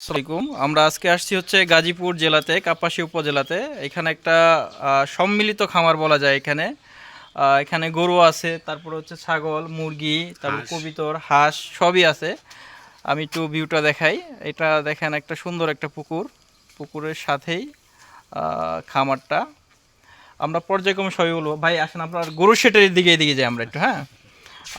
আসসালামাইকুম। আমরা আজকে আসছি হচ্ছে গাজীপুর জেলাতে, কাপাসিয়া উপজেলাতে। এখানে একটা সম্মিলিত খামার বলা যায়। এখানে গরু আছে, তারপর হচ্ছে ছাগল, মুরগি, তারপর হাঁস। কবিতর, হাঁস সবই আছে। আমি একটু ভিউটা দেখাই। এটা দেখেন, একটা সুন্দর একটা পুকুর, পুকুরের সাথেই খামারটা। আমরা পর্যায়ক্রমে সবই বলবো। ভাই আসেন, আপনার গরুর শেটের দিকে এদিকে যাই আমরা একটু। হ্যাঁ,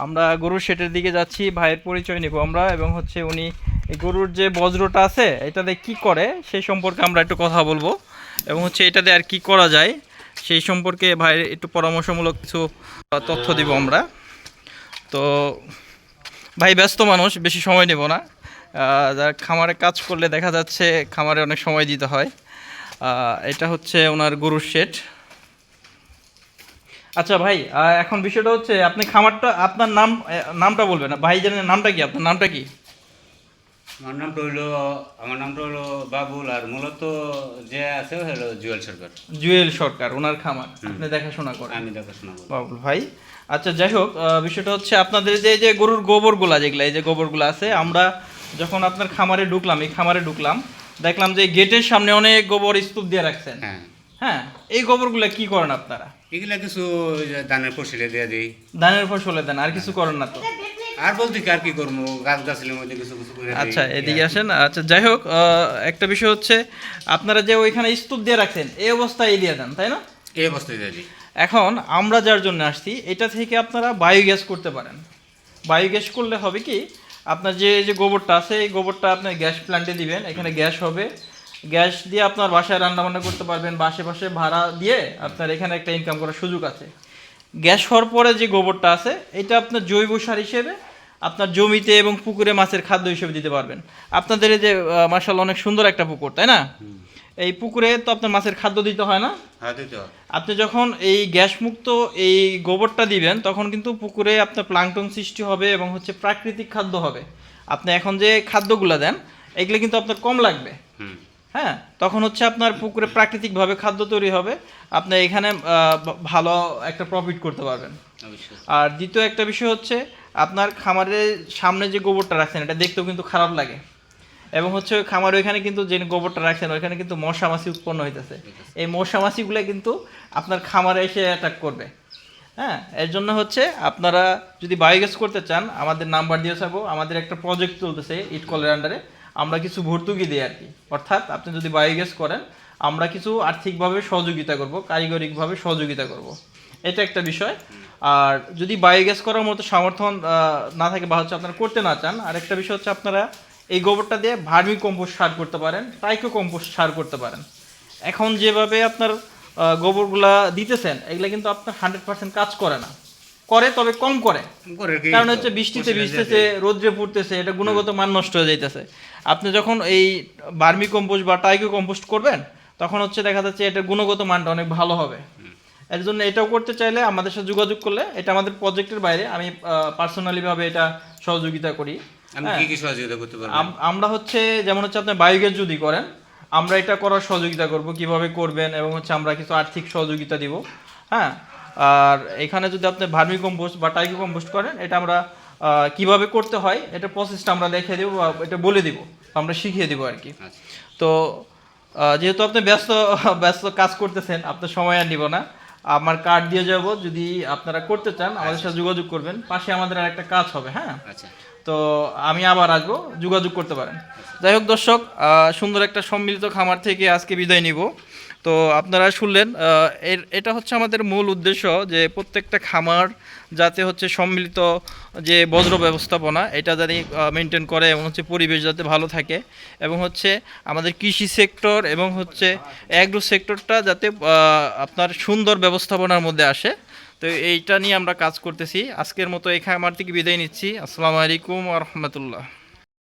আমরা গরুর শেটের দিকে যাচ্ছি, ভাইয়ের পরিচয় নিব আমরা, এবং হচ্ছে উনি এই গরুর যে বজ্রটা আছে এটাতে কি করে সেই সম্পর্কে আমরা একটু কথা বলবো, এবং হচ্ছে এটাতে আর কি করা যায় সেই সম্পর্কে ভাইয়ের একটু পরামর্শমূলক কিছু তথ্য দিব আমরা। তো ভাই ব্যস্ত মানুষ, বেশি সময় নেব না। যারা খামারে কাজ করলে দেখা যাচ্ছে খামারে অনেক সময় দিতে হয়। এটা হচ্ছে ওনার গরুর শেড। আচ্ছা ভাই, এখন বিষয়টা হচ্ছে আপনি খামারটা, আপনার নামটা বলবেন না ভাই, জানেন নামটা কি, আপনার নামটা কি? আমার নামটা হলো বাবুল, আর মূলত যে আছে হলো জুয়েল সরকার। জুয়েল সরকার, ওনার খামার হুম। আপনি দেখাশোনা করেন? আমি দেখাশোনা করি। বাবুল ভাই। আচ্ছা যাই হোক, বিষয়টা হচ্ছে আপনাদের যে গরুর গোবরগুলা, যেগুলা এই যে গোবরগুলো আছে, আমরা যখন আপনার খামারে ঢুকলাম, এই খামারে ঢুকলাম, দেখলাম যে গেটের সামনে অনেক গোবর স্তূপ দিয়ে রাখছেন। হ্যাঁ, হ্যাঁ, এই গোবরগুলা কি করেন আপনারা? এগুলা কিছু ওই যে ধানের ফসলে দিয়ে দিই। ধানের ফসলে দেন, আর কিছু করেন না তো? আর বলতে কি আর কি করবো, গাছ গাছলের মধ্যে কিছু কিছু করে দিই। আচ্ছা এদিকে আসেন। আচ্ছা যাই হোক, একটা বিষয় হচ্ছে আপনারা যে ওইখানে স্তূপ দিয়ে রাখছেন, এই অবস্থায় দিয়ে দেন, তাই না? এই অবস্থায় দিয়ে দিই। এখন আমরা যার জন্য আসছি, এটা থেকে আপনারা বায়োগ্যাস করতে পারেন। বায়োগ্যাস করলে হবে কি, আপনার যে গোবরটা আছে, এই গোবরটা আপনার গ্যাস প্ল্যান্টে দিবেন, এখানে গ্যাস হবে। গ্যাস দিয়ে আপনার বাসায় রান্নাবান্না করতে পারবেন, বা আশেপাশে ভাড়া দিয়ে আপনার এখানে একটা ইনকাম করার সুযোগ আছে। গ্যাস হওয়ার পরে যে গোবরটা আছে, এটা আপনার জৈব সার হিসেবে আপনার জমিতে এবং পুকুরে মাছের খাদ্য হিসেবে দিতে পারবেন। আপনাদের এই যে মাশাআল্লাহ অনেক সুন্দর একটা পুকুর, তাই না? এই পুকুরে তো আপনার মাছের খাদ্য দিতে হয় না? হ্যাঁ, দিতে হয়। আপনি যখন এই গ্যাস মুক্ত এই গোবরটা দিবেন, তখন কিন্তু পুকুরে আপনার প্লাঙ্কটন সৃষ্টি হবে এবং হচ্ছে প্রাকৃতিক খাদ্য হবে। আপনি এখন যে খাদ্যগুলো দেন, এগুলো কিন্তু আপনার কম লাগবে। হুম। হ্যাঁ, তখন হচ্ছে আপনার পুকুরে প্রাকৃতিকভাবে খাদ্য তৈরি হবে। আপনি এখানে ভালো একটা প্রফিট করতে পারবেন। অবশ্যই। আর দ্বিতীয় একটা বিষয় হচ্ছে, আপনার খামারের সামনে যে গোবরটা রাখছেন, এটা দেখতেও কিন্তু খারাপ লাগে। এবং হচ্ছে খামার ওইখানে কিন্তু যে গোবরটা রাখছেন, ওইখানে কিন্তু মশা মাছি উৎপন্ন হইতেছে। এই মশা মাছিগুলো কিন্তু আপনার খামারে এসে অ্যাটাক করবে। হ্যাঁ, এর জন্য হচ্ছে আপনারা যদি বায়োগ্যাস করতে চান, আমাদের নাম্বার দিয়ে থাকবো। আমাদের একটা প্রজেক্ট চলতেছে ইটকলের আন্ডারে, আমরা কিছু ভর্তুকি দিই আর কি। অর্থাৎ আপনি যদি বায়োগ্যাস করেন, আমরা কিছু আর্থিকভাবে সহযোগিতা করব, কারিগরিকভাবে সহযোগিতা করব। এটা একটা বিষয়। আর যদি বায়োগ্যাস করার মতো সমর্থন না থাকে, বা হচ্ছে আপনারা করতে না চান, আরেকটা বিষয় হচ্ছে আপনারা এই গোবরটা দিয়ে ভার্মি কম্পোস্ট সার করতে পারেন, ট্রাইকো কম্পোস্ট সার করতে পারেন। এখন যেভাবে আপনার গোবরগুলা দিতেছেন, এগুলা কিন্তু আপনার 100% কাজ করে না। করে, তবে কম করে। করে কি কারণ তো, হচ্ছে বৃষ্টিতে ফসলে দিয়ে ভিজতেছে, দিই। রোদ্রে পড়তেছে, এটা গুণগত মান নষ্ট হয়ে যাইতেছে। আপনি যখন এই ভার্মি কম্পোস্ট বা টাইকো কম্পোস্ট করবেন, তখন হচ্ছে দেখা যাচ্ছে এটার গুণগত মানটা অনেক ভালো হবে। এর জন্য এটাও করতে চাইলে আমাদের সাথে যোগাযোগ করলে, এটা আমাদের প্রজেক্টের বাইরে, আমি পার্সোনালি ভাবে এটা সহযোগিতা করি। আমি হ্যাঁ, কি কি সহযোগিতা করতে পারবো? আমরা হচ্ছে, যেমন হচ্ছে আপনি বায়োগ্যাস যদি করেন, আমরা এটা করার সহযোগিতা করব, কিভাবে করবেন, এবং হচ্ছে আমরা কিছু আর্থিক সহযোগিতা দিব। হ্যাঁ, আর এখানে যদি আপনি ভার্মি কম্পোস্ট বা টাইকো কম্পোস্ট করেন, এটা আমরা কিভাবে করতে হয়, এটা প্রসেসটা আমরা দেখিয়ে দেবো, বা এটা বলে দিব, আমরা শিখিয়ে দিব আর কি। আচ্ছা। তো যেহেতু আপনি ব্যস্ত ব্যস্ত কাজ করতেছেন, আপনার সময় আর নিব না। আমার কার্ড দিয়ে যাব, যদি আপনারা করতে চান আমাদের সাথে যোগাযোগ করবেন। পাশে আমাদের আর একটা কাজ হবে। হ্যাঁ, আচ্ছা। তো আমি আবার আসবো, যোগাযোগ করতে পারেন। যাই হোক দর্শক, সুন্দর একটা সম্মিলিত খামার থেকে আজকে বিদায় নিব। তো আপনারা শুনলেন, এটা হচ্ছে আমাদের মূল উদ্দেশ্য, যে প্রত্যেকটা খামার যাতে হচ্ছে সম্মিলিত যে বজ্র ব্যবস্থাপনা, এটা যাতে মেনটেন করে, এবং হচ্ছে পরিবেশ যাতে ভালো থাকে, এবং হচ্ছে আমাদের কৃষি সেক্টর এবং হচ্ছে অ্যাগ্রো সেক্টরটা যাতে আপনার সুন্দর ব্যবস্থাপনার মধ্যে আসে। তো এইটা নিয়ে আমরা কাজ করতেছি। আজকের মতো এই খামার থেকে বিদায় নিচ্ছি। আসসালামু আলাইকুম ওয়া রাহমাতুল্লাহ।